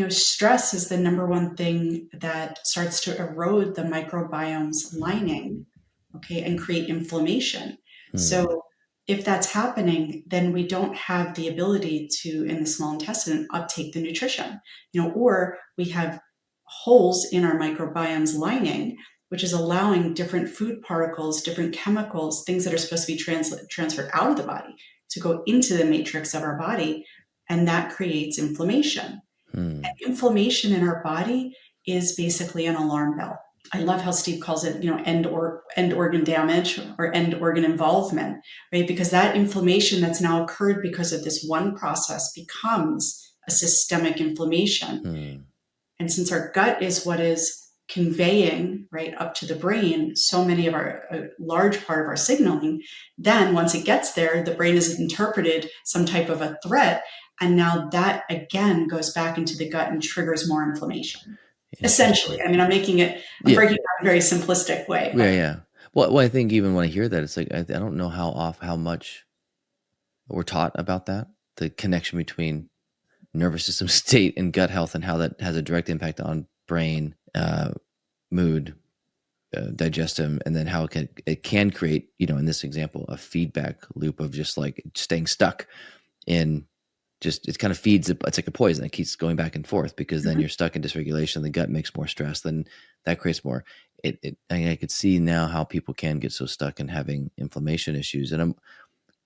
stress is the number one thing that starts to erode the microbiome's lining, okay, and create inflammation. So if that's happening, then we don't have the ability to, in the small intestine, uptake the nutrition, or we have holes in our microbiome's lining, which is allowing different food particles, different chemicals, things that are supposed to be transferred out of the body to go into the matrix of our body. And that creates inflammation. And inflammation in our body is basically an alarm bell. I love how Steve calls it, end organ damage or end organ involvement, right? Because that inflammation that's now occurred because of this one process becomes a systemic inflammation. And since our gut is what is conveying right up to the brain so many of a large part of our signaling, then once it gets there, the brain has interpreted some type of a threat. And now that again goes back into the gut and triggers more inflammation. Essentially, I'm breaking it down in a very simplistic way. Yeah. Well, I think even when I hear that, it's like, I don't know how much we're taught about that, the connection between nervous system state and gut health and how that has a direct impact on brain, mood, digestion, and then how it can create, in this example, a feedback loop of just like staying stuck in it kind of feeds it. It's like a poison that keeps going back and forth because then you're stuck in dysregulation. The gut makes more stress, then that creates more. I could see now how people can get so stuck in having inflammation issues. And I'm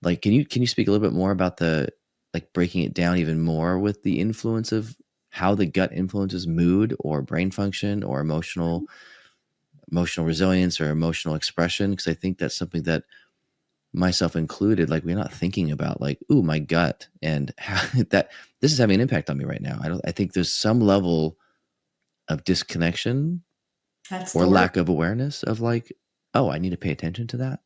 like, can you speak a little bit more about breaking it down even more with the influence of how the gut influences mood or brain function or emotional resilience or emotional expression? Because I think that's something that, myself included, we're not thinking about my gut and how that this is having an impact on me right now. I think there's some level of disconnection or lack of awareness of I need to pay attention to that.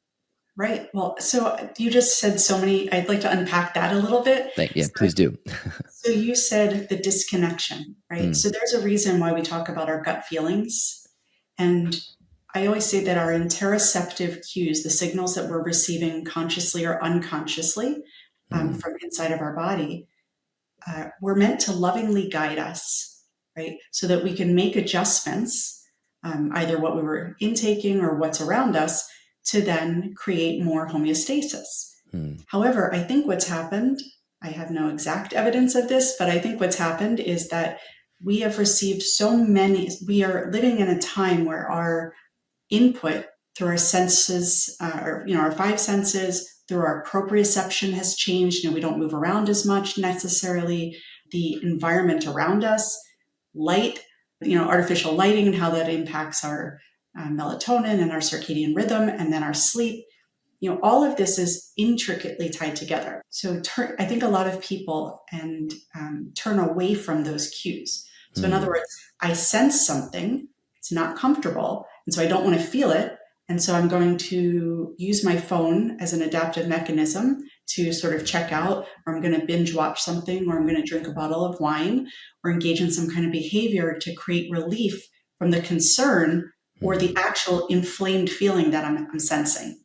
Right. Well, so you just said so many, I'd like to unpack that a little bit. Please do. So you said the disconnection, right? So there's a reason why we talk about our gut feelings. And I always say that our interoceptive cues, the signals that we're receiving consciously or unconsciously from inside of our body, were meant to lovingly guide us, right? So that we can make adjustments, either what we were intaking or what's around us, to then create more homeostasis. However, I think what's happened, I have no exact evidence of this, but I think what's happened is that we have received we are living in a time where our input through our senses, our five senses, through our proprioception has changed. We don't move around as much necessarily. The environment around us, light, artificial lighting and how that impacts our melatonin and our circadian rhythm, and then our sleep. All of this is intricately tied together. So I think a lot of people turn away from those cues. So in other words, I sense something, it's not comfortable, and so I don't want to feel it. And so I'm going to use my phone as an adaptive mechanism to sort of check out, or I'm going to binge watch something, or I'm going to drink a bottle of wine, or engage in some kind of behavior to create relief from the concern or the actual inflamed feeling that I'm sensing.